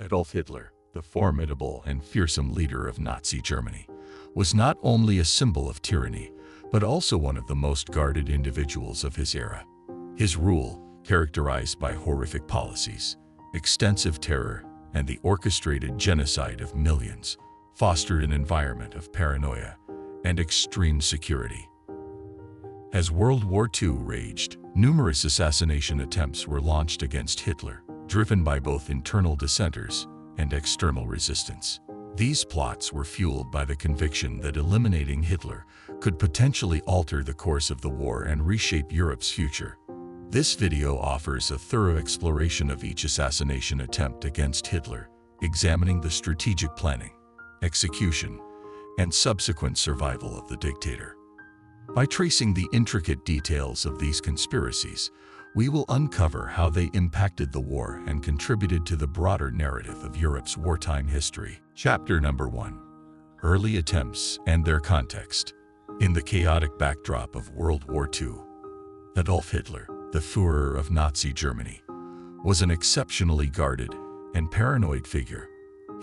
Adolf Hitler, the formidable and fearsome leader of Nazi Germany, was not only a symbol of tyranny, but also one of the most guarded individuals of his era. His rule, characterized by horrific policies, extensive terror, and the orchestrated genocide of millions, fostered an environment of paranoia and extreme security. As World War II raged, numerous assassination attempts were launched against Hitler, driven by both internal dissenters and external resistance. These plots were fueled by the conviction that eliminating Hitler could potentially alter the course of the war and reshape Europe's future. This video offers a thorough exploration of each assassination attempt against Hitler, examining the strategic planning, execution, and subsequent survival of the dictator. By tracing the intricate details of these conspiracies, we will uncover how they impacted the war and contributed to the broader narrative of Europe's wartime history. Chapter number 1. Early attempts and their context. In the chaotic backdrop of World War II, Adolf Hitler, the Führer of Nazi Germany, was an exceptionally guarded and paranoid figure.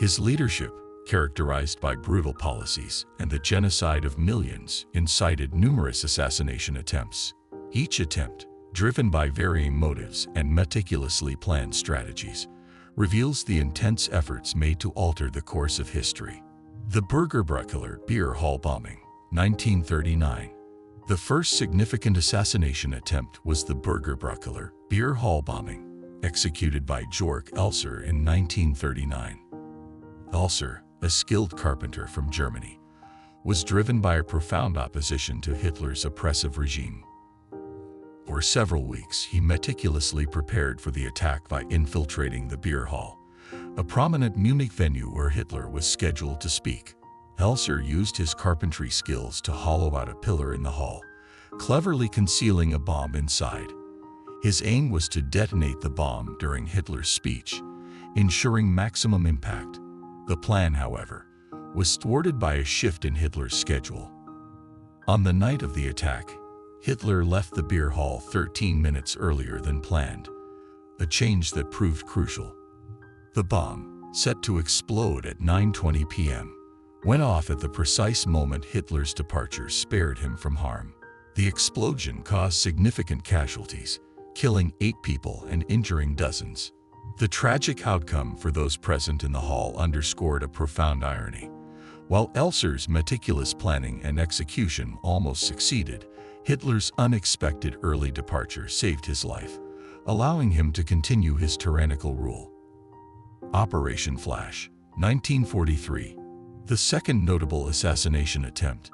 His leadership, characterized by brutal policies and the genocide of millions, incited numerous assassination attempts. Each attempt, driven by varying motives and meticulously planned strategies, reveals the intense efforts made to alter the course of history. The Bürgerbräukeller Beer Hall Bombing, 1939. The first significant assassination attempt was the Bürgerbräukeller Beer Hall Bombing, executed by Georg Elser in 1939. Elser, a skilled carpenter from Germany, was driven by a profound opposition to Hitler's oppressive regime. For several weeks, he meticulously prepared for the attack by infiltrating the beer hall, a prominent Munich venue where Hitler was scheduled to speak. Elser used his carpentry skills to hollow out a pillar in the hall, cleverly concealing a bomb inside. His aim was to detonate the bomb during Hitler's speech, ensuring maximum impact. The plan, however, was thwarted by a shift in Hitler's schedule. On the night of the attack, Hitler left the beer hall 13 minutes earlier than planned, a change that proved crucial. The bomb, set to explode at 9:20 p.m., went off at the precise moment Hitler's departure spared him from harm. The explosion caused significant casualties, killing 8 people and injuring dozens. The tragic outcome for those present in the hall underscored a profound irony. While Elser's meticulous planning and execution almost succeeded, Hitler's unexpected early departure saved his life, allowing him to continue his tyrannical rule. Operation Flash, 1943. The second notable assassination attempt,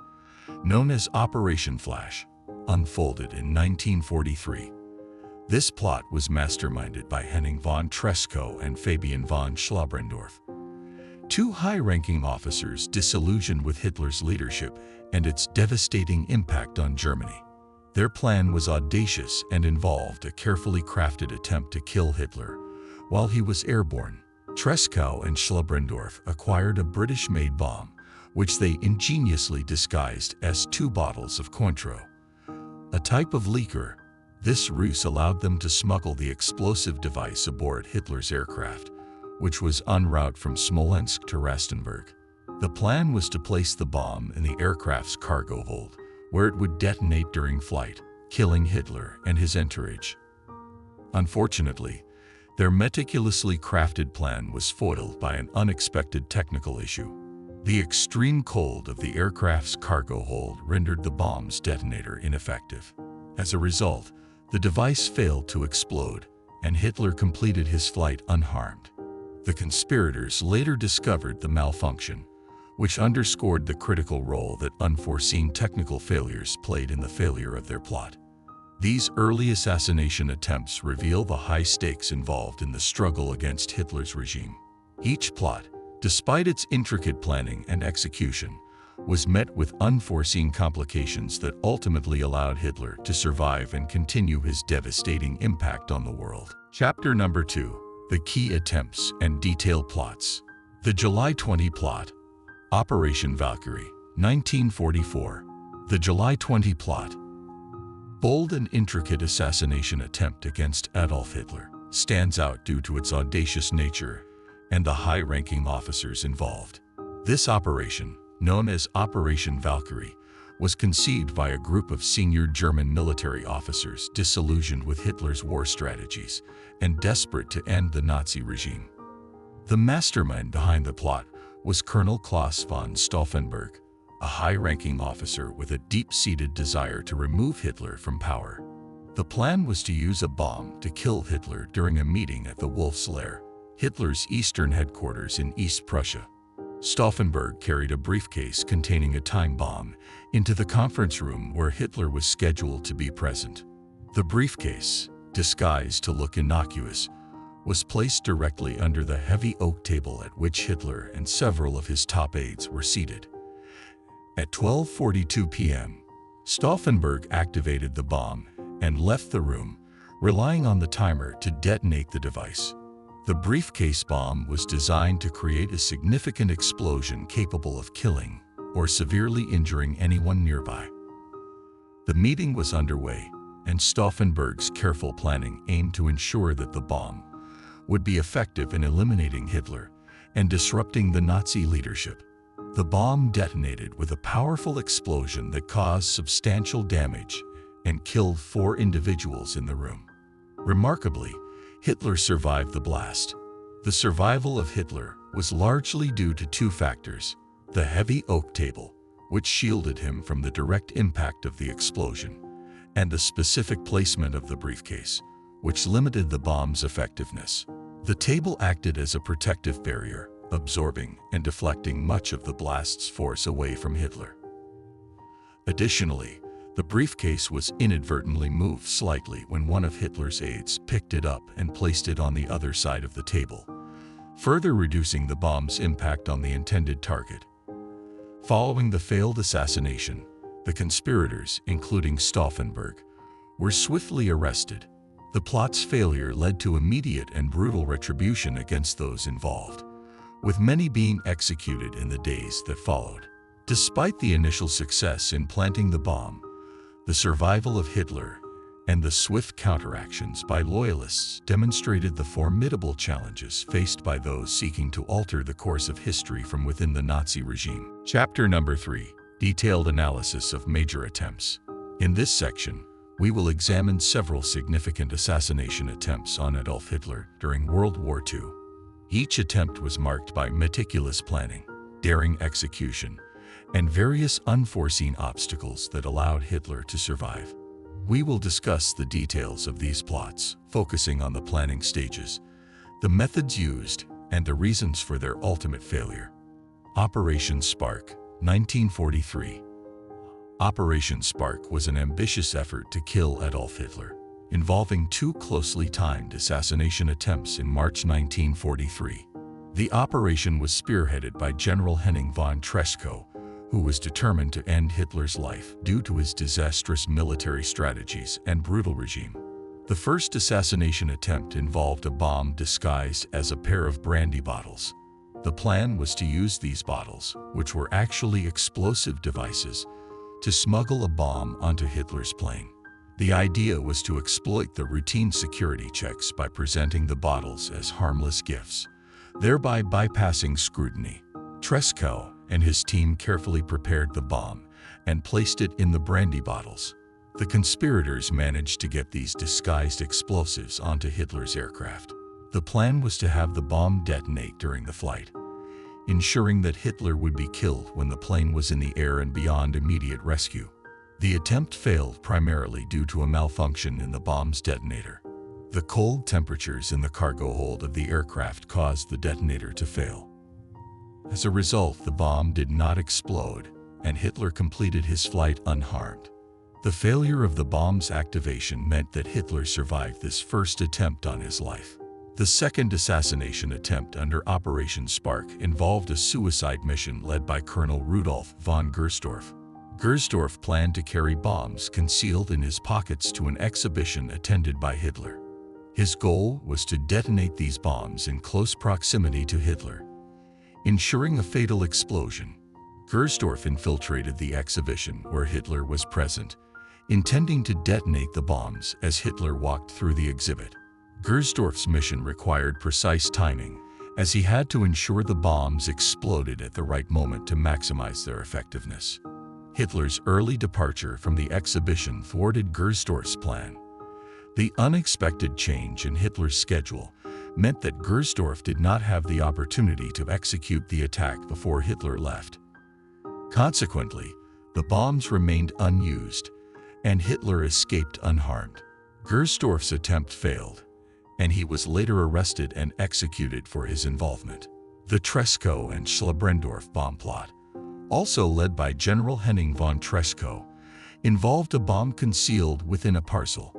known as Operation Flash, unfolded in 1943. This plot was masterminded by Henning von Tresckow and Fabian von Schlabrendorff, 2 high-ranking officers disillusioned with Hitler's leadership and its devastating impact on Germany. Their plan was audacious and involved a carefully crafted attempt to kill Hitler while he was airborne. Tresckow and Schlabrendorff acquired a British-made bomb, which they ingeniously disguised as 2 bottles of Cointreau, a type of liquor. This ruse allowed them to smuggle the explosive device aboard Hitler's aircraft, which was en route from Smolensk to Rastenburg. The plan was to place the bomb in the aircraft's cargo hold, where it would detonate during flight, killing Hitler and his entourage. Unfortunately, their meticulously crafted plan was foiled by an unexpected technical issue. The extreme cold of the aircraft's cargo hold rendered the bomb's detonator ineffective. As a result, the device failed to explode, and Hitler completed his flight unharmed. The conspirators later discovered the malfunction, which underscored the critical role that unforeseen technical failures played in the failure of their plot. These early assassination attempts reveal the high stakes involved in the struggle against Hitler's regime. Each plot, despite its intricate planning and execution, was met with unforeseen complications that ultimately allowed Hitler to survive and continue his devastating impact on the world. Chapter number 2. The key attempts and detailed plots. The July 20 plot. Operation Valkyrie, 1944. The July 20 plot. Bold and intricate assassination attempt against Adolf Hitler stands out due to its audacious nature and the high-ranking officers involved. This operation, known as Operation Valkyrie, was conceived by a group of senior German military officers disillusioned with Hitler's war strategies and desperate to end the Nazi regime. The mastermind behind the plot was Colonel Klaus von Stauffenberg, a high-ranking officer with a deep-seated desire to remove Hitler from power. The plan was to use a bomb to kill Hitler during a meeting at the Wolf's Lair, Hitler's eastern headquarters in East Prussia. Stauffenberg carried a briefcase containing a time bomb into the conference room where Hitler was scheduled to be present. The briefcase, disguised to look innocuous, was placed directly under the heavy oak table at which Hitler and several of his top aides were seated. At 12:42 p.m., Stauffenberg activated the bomb and left the room, relying on the timer to detonate the device. The briefcase bomb was designed to create a significant explosion capable of killing or severely injuring anyone nearby. The meeting was underway, and Stauffenberg's careful planning aimed to ensure that the bomb would be effective in eliminating Hitler and disrupting the Nazi leadership. The bomb detonated with a powerful explosion that caused substantial damage and killed 4 individuals in the room. Remarkably, Hitler survived the blast. The survival of Hitler was largely due to 2 factors: the heavy oak table, which shielded him from the direct impact of the explosion, and the specific placement of the briefcase, which limited the bomb's effectiveness. The table acted as a protective barrier, absorbing and deflecting much of the blast's force away from Hitler. Additionally, the briefcase was inadvertently moved slightly when one of Hitler's aides picked it up and placed it on the other side of the table, further reducing the bomb's impact on the intended target. Following the failed assassination, the conspirators, including Stauffenberg, were swiftly arrested. The plot's failure led to immediate and brutal retribution against those involved, with many being executed in the days that followed. Despite the initial success in planting the bomb, the survival of Hitler and the swift counteractions by loyalists demonstrated the formidable challenges faced by those seeking to alter the course of history from within the Nazi regime. Chapter number 3: Detailed analysis of major attempts. In this section, we will examine several significant assassination attempts on Adolf Hitler during World War II. Each attempt was marked by meticulous planning, daring execution, and various unforeseen obstacles that allowed Hitler to survive. We will discuss the details of these plots, focusing on the planning stages, the methods used, and the reasons for their ultimate failure. Operation Spark, 1943. Operation Spark was an ambitious effort to kill Adolf Hitler, involving 2 closely timed assassination attempts in March 1943. The operation was spearheaded by General Henning von Tresckow, who was determined to end Hitler's life due to his disastrous military strategies and brutal regime. The first assassination attempt involved a bomb disguised as a pair of brandy bottles. The plan was to use these bottles, which were actually explosive devices, to smuggle a bomb onto Hitler's plane. The idea was to exploit the routine security checks by presenting the bottles as harmless gifts, thereby bypassing scrutiny. Tresckow and his team carefully prepared the bomb and placed it in the brandy bottles. The conspirators managed to get these disguised explosives onto Hitler's aircraft. The plan was to have the bomb detonate during the flight, ensuring that Hitler would be killed when the plane was in the air and beyond immediate rescue. The attempt failed primarily due to a malfunction in the bomb's detonator. The cold temperatures in the cargo hold of the aircraft caused the detonator to fail. As a result, the bomb did not explode, and Hitler completed his flight unharmed. The failure of the bomb's activation meant that Hitler survived this first attempt on his life. The second assassination attempt under Operation Spark involved a suicide mission led by Colonel Rudolf von Gersdorff. Gersdorff planned to carry bombs concealed in his pockets to an exhibition attended by Hitler. His goal was to detonate these bombs in close proximity to Hitler, ensuring a fatal explosion. Gersdorff infiltrated the exhibition where Hitler was present, intending to detonate the bombs as Hitler walked through the exhibit. Gersdorff's mission required precise timing as he had to ensure the bombs exploded at the right moment to maximize their effectiveness. Hitler's early departure from the exhibition thwarted Gersdorff's plan. The unexpected change in Hitler's schedule meant that Gersdorff did not have the opportunity to execute the attack before Hitler left. Consequently, the bombs remained unused, and Hitler escaped unharmed. Gersdorff's attempt failed, and he was later arrested and executed for his involvement. The Tresckow and Schlabrendorff bomb plot, also led by General Henning von Tresckow, involved a bomb concealed within a parcel.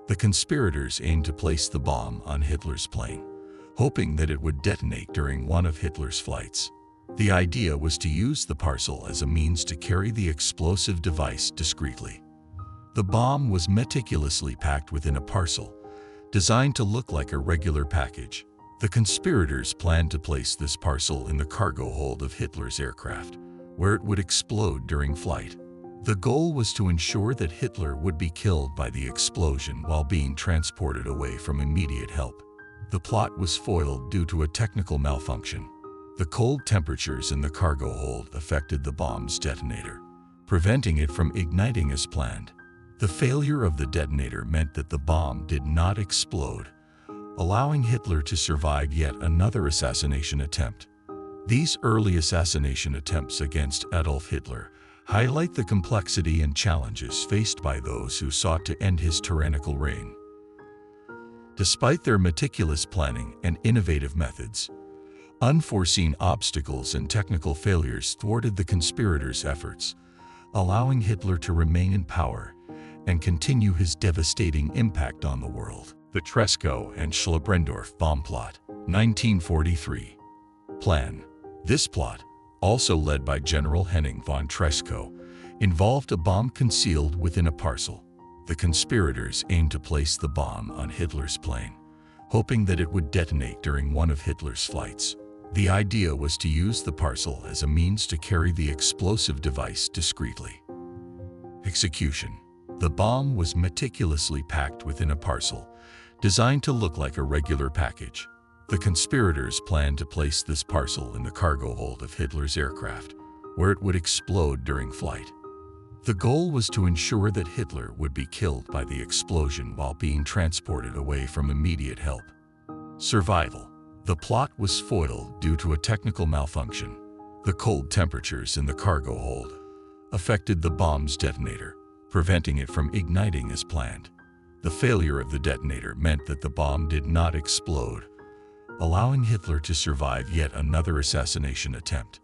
The conspirators aimed to place the bomb on Hitler's plane, hoping that it would detonate during one of Hitler's flights. The idea was to use the parcel as a means to carry the explosive device discreetly. The bomb was meticulously packed within a parcel, designed to look like a regular package. The conspirators planned to place this parcel in the cargo hold of Hitler's aircraft, where it would explode during flight. The goal was to ensure that Hitler would be killed by the explosion while being transported away from immediate help. The plot was foiled due to a technical malfunction. The cold temperatures in the cargo hold affected the bomb's detonator, preventing it from igniting as planned. The failure of the detonator meant that the bomb did not explode, allowing Hitler to survive yet another assassination attempt. These early assassination attempts against Adolf Hitler highlight the complexity and challenges faced by those who sought to end his tyrannical reign. Despite their meticulous planning and innovative methods, unforeseen obstacles and technical failures thwarted the conspirators' efforts, allowing Hitler to remain in power and continue his devastating impact on the world. The Tresckow and Schlabrendorff bomb plot, 1943. Plan. This plot, also led by General Henning von Tresckow, involved a bomb concealed within a parcel. The conspirators aimed to place the bomb on Hitler's plane, hoping that it would detonate during one of Hitler's flights. The idea was to use the parcel as a means to carry the explosive device discreetly. Execution. The bomb was meticulously packed within a parcel, designed to look like a regular package. The conspirators planned to place this parcel in the cargo hold of Hitler's aircraft, where it would explode during flight. The goal was to ensure that Hitler would be killed by the explosion while being transported away from immediate help. Survival. The plot was foiled due to a technical malfunction. The cold temperatures in the cargo hold affected the bomb's detonator, preventing it from igniting as planned. The failure of the detonator meant that the bomb did not explode, allowing Hitler to survive yet another assassination attempt.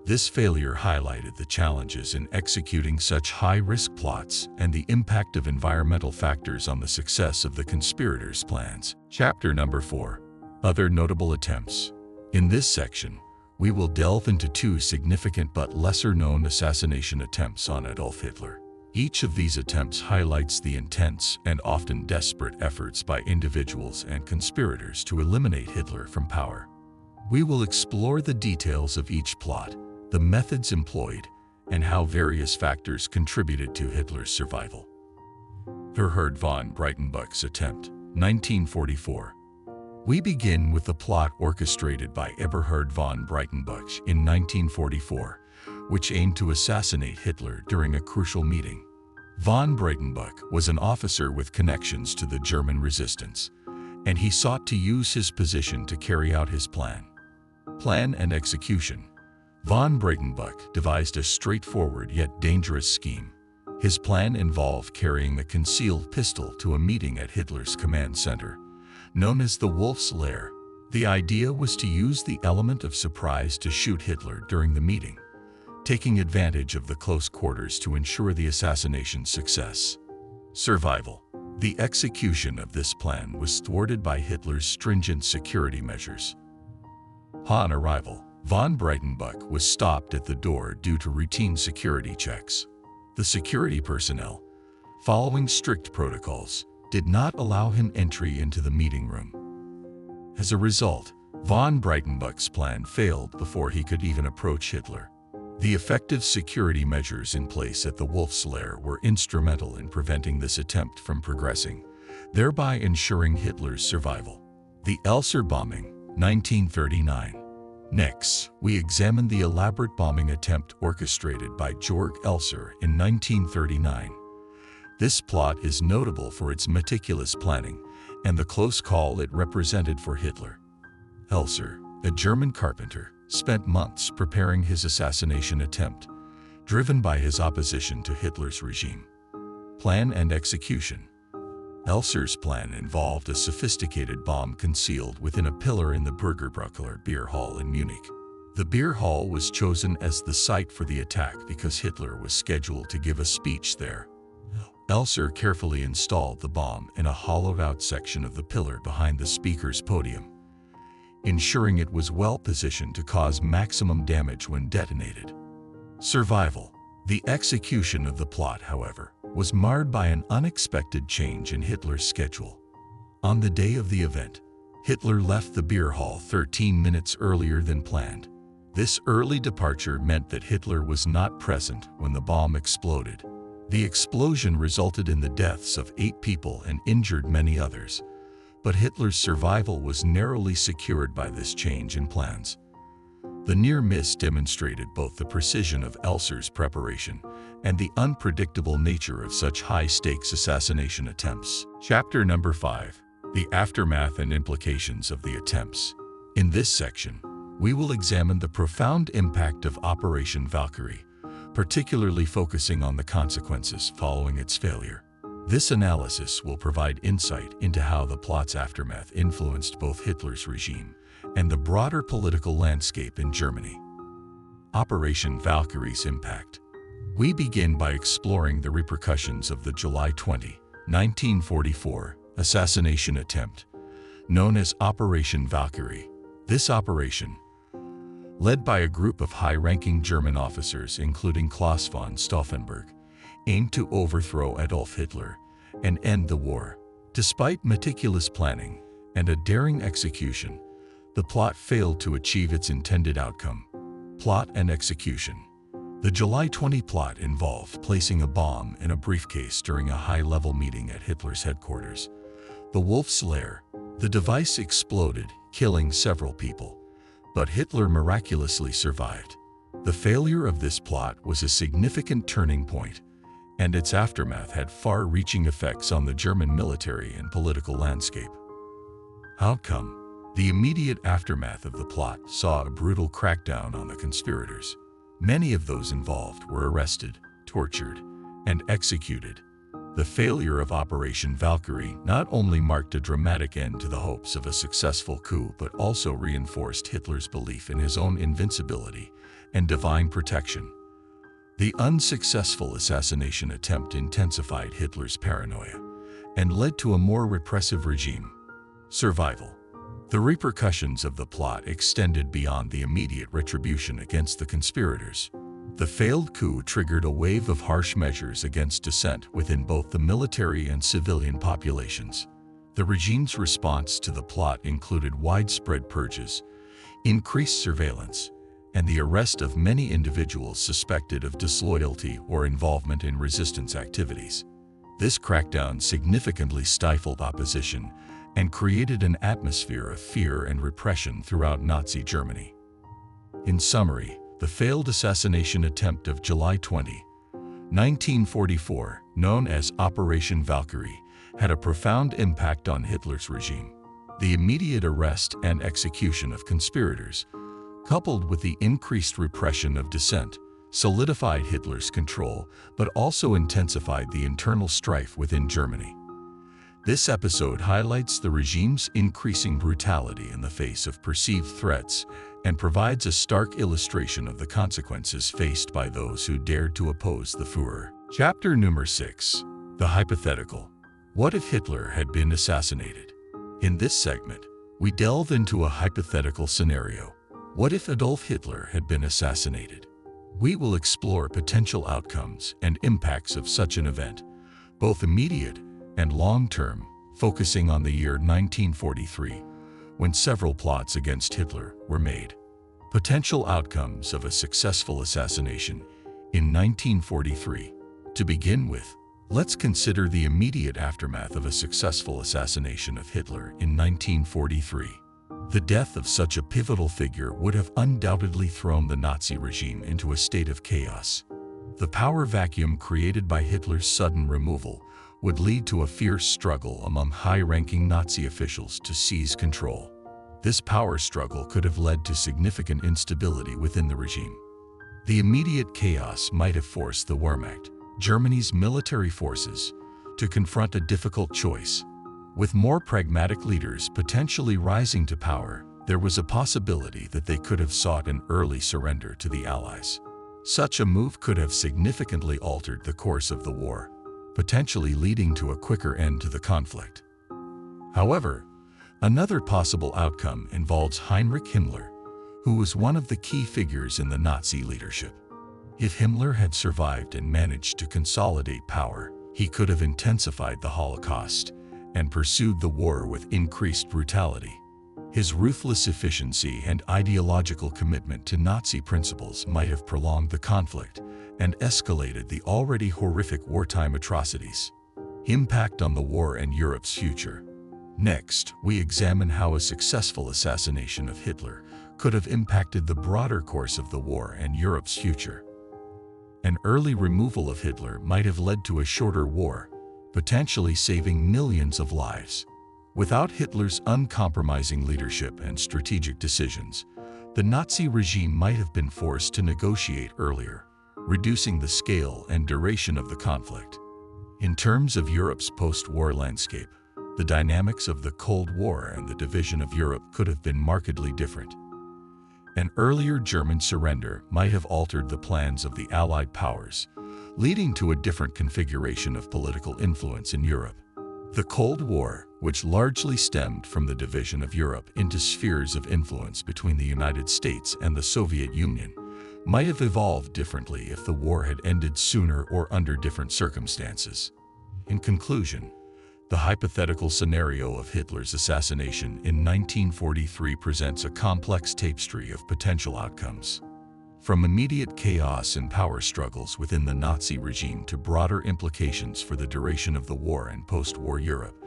This failure highlighted the challenges in executing such high-risk plots and the impact of environmental factors on the success of the conspirators' plans. Chapter number 4. Other notable attempts. In this section, we will delve into two significant but lesser-known assassination attempts on Adolf Hitler. Each of these attempts highlights the intense and often desperate efforts by individuals and conspirators to eliminate Hitler from power. We will explore the details of each plot, the methods employed, and how various factors contributed to Hitler's survival. Erhard von Breitenbuch's attempt, 1944. We begin with the plot orchestrated by Eberhard von Breitenbuch in 1944, which aimed to assassinate Hitler during a crucial meeting. Von Breitenbuch was an officer with connections to the German resistance, and he sought to use his position to carry out his plan. Plan and execution. Von Breitenbuch devised a straightforward yet dangerous scheme. His plan involved carrying the concealed pistol to a meeting at Hitler's command center, known as the Wolf's Lair. The idea was to use the element of surprise to shoot Hitler during the meeting, taking advantage of the close quarters to ensure the assassination's success. Survival. The execution of this plan was thwarted by Hitler's stringent security measures. On arrival, von Breitenbuch was stopped at the door due to routine security checks. The security personnel, following strict protocols, did not allow him entry into the meeting room. As a result, von Breitenbuch's plan failed before he could even approach Hitler. The effective security measures in place at the Wolf's Lair were instrumental in preventing this attempt from progressing, thereby ensuring Hitler's survival. The Elser bombing, 1939. Next, we examine the elaborate bombing attempt orchestrated by Georg Elser in 1939. This plot is notable for its meticulous planning and the close call it represented for Hitler. Elser, a German carpenter, spent months preparing his assassination attempt, driven by his opposition to Hitler's regime. Plan and execution. Elser's plan involved a sophisticated bomb concealed within a pillar in the Bürgerbräukeller Beer Hall in Munich. The beer hall was chosen as the site for the attack because Hitler was scheduled to give a speech there. Elser carefully installed the bomb in a hollowed-out section of the pillar behind the speaker's podium, ensuring it was well positioned to cause maximum damage when detonated. Survival. The execution of the plot, however, was marred by an unexpected change in Hitler's schedule. On the day of the event, Hitler left the beer hall 13 minutes earlier than planned. This early departure meant that Hitler was not present when the bomb exploded. The explosion resulted in the deaths of 8 people and injured many others, but Hitler's survival was narrowly secured by this change in plans. The near miss demonstrated both the precision of Elser's preparation and the unpredictable nature of such high-stakes assassination attempts. Chapter number 5. The aftermath and implications of the attempts. In this section, we will examine the profound impact of Operation Valkyrie, particularly focusing on the consequences following its failure. This analysis will provide insight into how the plot's aftermath influenced both Hitler's regime and the broader political landscape in Germany. Operation Valkyrie's impact. We begin by exploring the repercussions of the July 20, 1944, assassination attempt, known as Operation Valkyrie. This operation, led by a group of high-ranking German officers including Klaus von Stauffenberg, aimed to overthrow Adolf Hitler and end the war. Despite meticulous planning and a daring execution, the plot failed to achieve its intended outcome. Plot and execution. The July 20 plot involved placing a bomb in a briefcase during a high-level meeting at Hitler's headquarters, the Wolf's Lair. The device exploded, killing several people, but Hitler miraculously survived. The failure of this plot was a significant turning point, and its aftermath had far-reaching effects on the German military and political landscape. Outcome. The immediate aftermath of the plot saw a brutal crackdown on the conspirators. Many of those involved were arrested, tortured, and executed. The failure of Operation Valkyrie not only marked a dramatic end to the hopes of a successful coup but also reinforced Hitler's belief in his own invincibility and divine protection. The unsuccessful assassination attempt intensified Hitler's paranoia and led to a more repressive regime. Survival. The repercussions of the plot extended beyond the immediate retribution against the conspirators. The failed coup triggered a wave of harsh measures against dissent within both the military and civilian populations. The regime's response to the plot included widespread purges, increased surveillance, and the arrest of many individuals suspected of disloyalty or involvement in resistance activities. This crackdown significantly stifled opposition and created an atmosphere of fear and repression throughout Nazi Germany. In summary, the failed assassination attempt of July 20, 1944, known as Operation Valkyrie, had a profound impact on Hitler's regime. The immediate arrest and execution of conspirators, coupled with the increased repression of dissent, solidified Hitler's control but also intensified the internal strife within Germany. This episode highlights the regime's increasing brutality in the face of perceived threats and provides a stark illustration of the consequences faced by those who dared to oppose the Führer. Chapter number 6. The hypothetical. What if Hitler had been assassinated? In this segment, we delve into a hypothetical scenario. What if Adolf Hitler had been assassinated? We will explore potential outcomes and impacts of such an event, both immediate and long-term, focusing on the year 1943, when several plots against Hitler were made. Potential outcomes of a successful assassination in 1943. To begin with, let's consider the immediate aftermath of a successful assassination of Hitler in 1943. The death of such a pivotal figure would have undoubtedly thrown the Nazi regime into a state of chaos. The power vacuum created by Hitler's sudden removal would lead to a fierce struggle among high-ranking Nazi officials to seize control. This power struggle could have led to significant instability within the regime. The immediate chaos might have forced the Wehrmacht, Germany's military forces, to confront a difficult choice. With more pragmatic leaders potentially rising to power, there was a possibility that they could have sought an early surrender to the Allies. Such a move could have significantly altered the course of the war, potentially leading to a quicker end to the conflict. However, another possible outcome involves Heinrich Himmler, who was one of the key figures in the Nazi leadership. If Himmler had survived and managed to consolidate power, he could have intensified the Holocaust and pursued the war with increased brutality. His ruthless efficiency and ideological commitment to Nazi principles might have prolonged the conflict and escalated the already horrific wartime atrocities. Impact on the war and Europe's future. Next, we examine how a successful assassination of Hitler could have impacted the broader course of the war and Europe's future. An early removal of Hitler might have led to a shorter war, potentially saving millions of lives. Without Hitler's uncompromising leadership and strategic decisions, the Nazi regime might have been forced to negotiate earlier, reducing the scale and duration of the conflict. In terms of Europe's post-war landscape, the dynamics of the Cold War and the division of Europe could have been markedly different. An earlier German surrender might have altered the plans of the Allied powers, leading to a different configuration of political influence in Europe. The Cold War, which largely stemmed from the division of Europe into spheres of influence between the United States and the Soviet Union, might have evolved differently if the war had ended sooner or under different circumstances. In conclusion, the hypothetical scenario of Hitler's assassination in 1943 presents a complex tapestry of potential outcomes. From immediate chaos and power struggles within the Nazi regime to broader implications for the duration of the war and post-war Europe,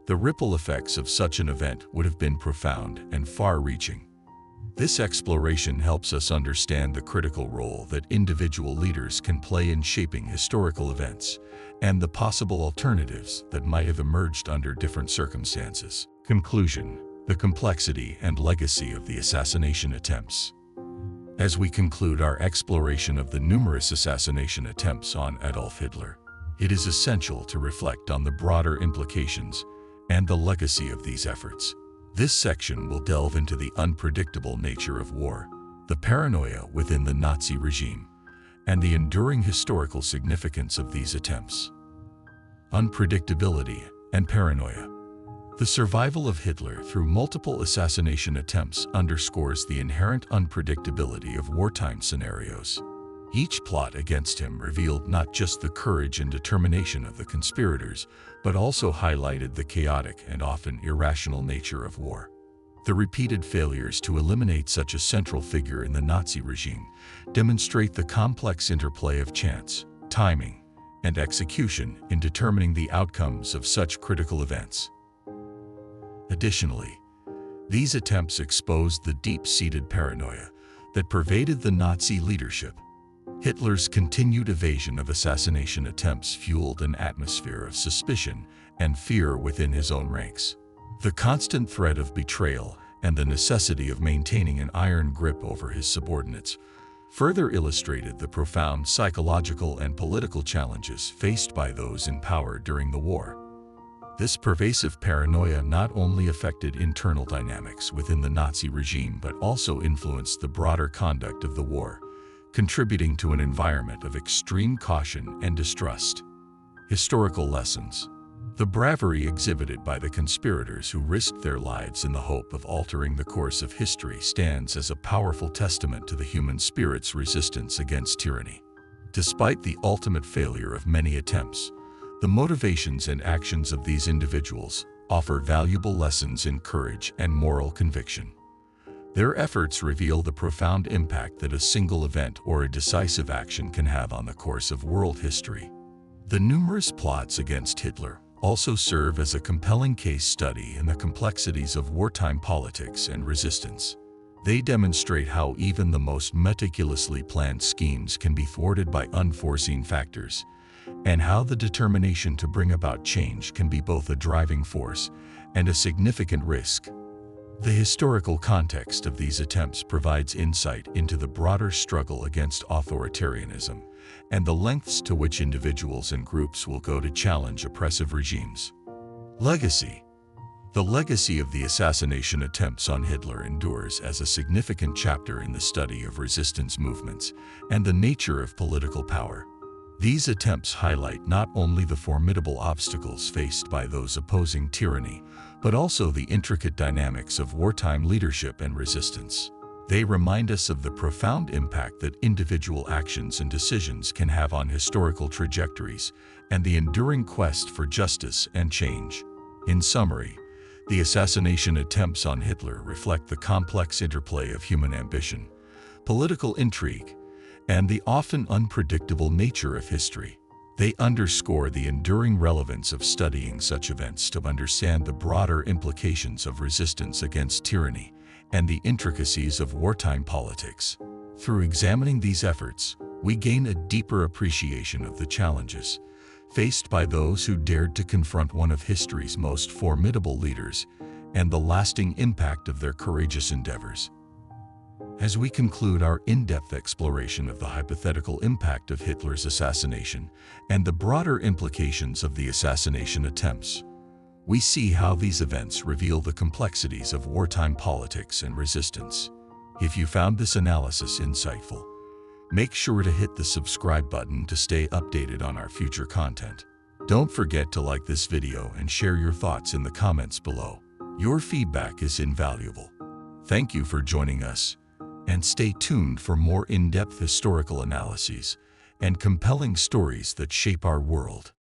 the ripple effects of such an event would have been profound and far-reaching. This exploration helps us understand the critical role that individual leaders can play in shaping historical events and the possible alternatives that might have emerged under different circumstances. Conclusion: the complexity and legacy of the assassination attempts. As we conclude our exploration of the numerous assassination attempts on Adolf Hitler, it is essential to reflect on the broader implications and the legacy of these efforts. This section will delve into the unpredictable nature of war, the paranoia within the Nazi regime, and the enduring historical significance of these attempts. Unpredictability and paranoia. The survival of Hitler through multiple assassination attempts underscores the inherent unpredictability of wartime scenarios. Each plot against him revealed not just the courage and determination of the conspirators, but also highlighted the chaotic and often irrational nature of war. The repeated failures to eliminate such a central figure in the Nazi regime demonstrate the complex interplay of chance, timing, and execution in determining the outcomes of such critical events. Additionally, these attempts exposed the deep-seated paranoia that pervaded the Nazi leadership. Hitler's continued evasion of assassination attempts fueled an atmosphere of suspicion and fear within his own ranks. The constant threat of betrayal and the necessity of maintaining an iron grip over his subordinates further illustrated the profound psychological and political challenges faced by those in power during the war. This pervasive paranoia not only affected internal dynamics within the Nazi regime but also influenced the broader conduct of the war, contributing to an environment of extreme caution and distrust. Historical lessons. The bravery exhibited by the conspirators who risked their lives in the hope of altering the course of history stands as a powerful testament to the human spirit's resistance against tyranny. Despite the ultimate failure of many attempts, the motivations and actions of these individuals offer valuable lessons in courage and moral conviction. Their efforts reveal the profound impact that a single event or a decisive action can have on the course of world history. The numerous plots against Hitler also serve as a compelling case study in the complexities of wartime politics and resistance. They demonstrate how even the most meticulously planned schemes can be thwarted by unforeseen factors, and how the determination to bring about change can be both a driving force and a significant risk. The historical context of these attempts provides insight into the broader struggle against authoritarianism and the lengths to which individuals and groups will go to challenge oppressive regimes. Legacy. The legacy of the assassination attempts on Hitler endures as a significant chapter in the study of resistance movements and the nature of political power. These attempts highlight not only the formidable obstacles faced by those opposing tyranny, but also the intricate dynamics of wartime leadership and resistance. They remind us of the profound impact that individual actions and decisions can have on historical trajectories and the enduring quest for justice and change. In summary, the assassination attempts on Hitler reflect the complex interplay of human ambition, political intrigue, and the often unpredictable nature of history. They underscore the enduring relevance of studying such events to understand the broader implications of resistance against tyranny and the intricacies of wartime politics. Through examining these efforts, we gain a deeper appreciation of the challenges faced by those who dared to confront one of history's most formidable leaders and the lasting impact of their courageous endeavors. As we conclude our in-depth exploration of the hypothetical impact of Hitler's assassination and the broader implications of the assassination attempts, we see how these events reveal the complexities of wartime politics and resistance. If you found this analysis insightful, make sure to hit the subscribe button to stay updated on our future content. Don't forget to like this video and share your thoughts in the comments below. Your feedback is invaluable. Thank you for joining us, and stay tuned for more in-depth historical analyses and compelling stories that shape our world.